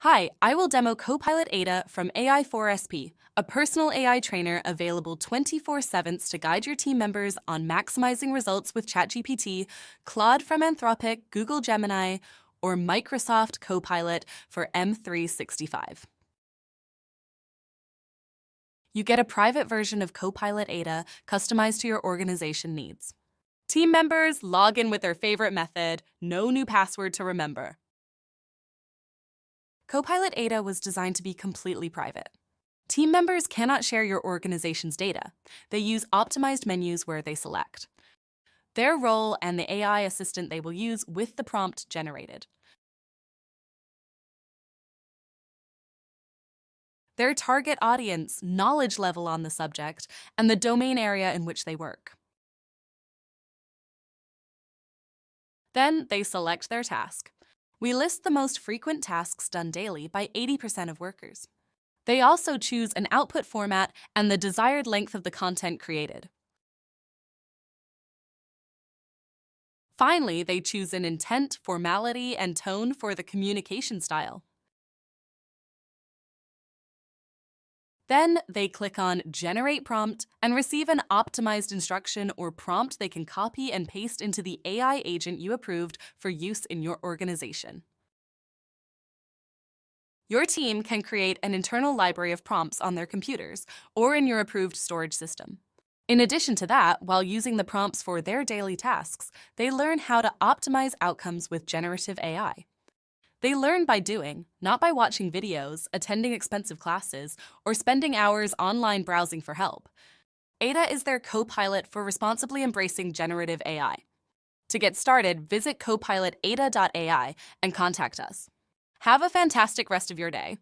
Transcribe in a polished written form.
Hi, I will demo Copilot Ada from AI4SP, a personal AI trainer available 24/7 to guide your team members on maximizing results with ChatGPT, Claude from Anthropic, Google Gemini, or Microsoft Copilot for M365. You get a private version of Copilot Ada customized to your organization needs. Team members log in with their favorite method, no new password to remember. Copilot Ada was designed to be completely private. Team members cannot share your organization's data. They use optimized menus where they select their role and the AI assistant they will use with the prompt generated, their target audience, knowledge level on the subject, and the domain area in which they work. Then they select their task. We list the most frequent tasks done daily by 80% of workers. They also choose an output format and the desired length of the content created. Finally, they choose an intent, formality, and tone for the communication style. Then they click on Generate Prompt and receive an optimized instruction or prompt they can copy and paste into the AI agent you approved for use in your organization. Your team can create an internal library of prompts on their computers or in your approved storage system. In addition to that, while using the prompts for their daily tasks, they learn how to optimize outcomes with generative AI. They learn by doing, not by watching videos, attending expensive classes, or spending hours online browsing for help. Ada is their co-pilot for responsibly embracing generative AI. To get started, visit copilotada.ai and contact us. Have a fantastic rest of your day.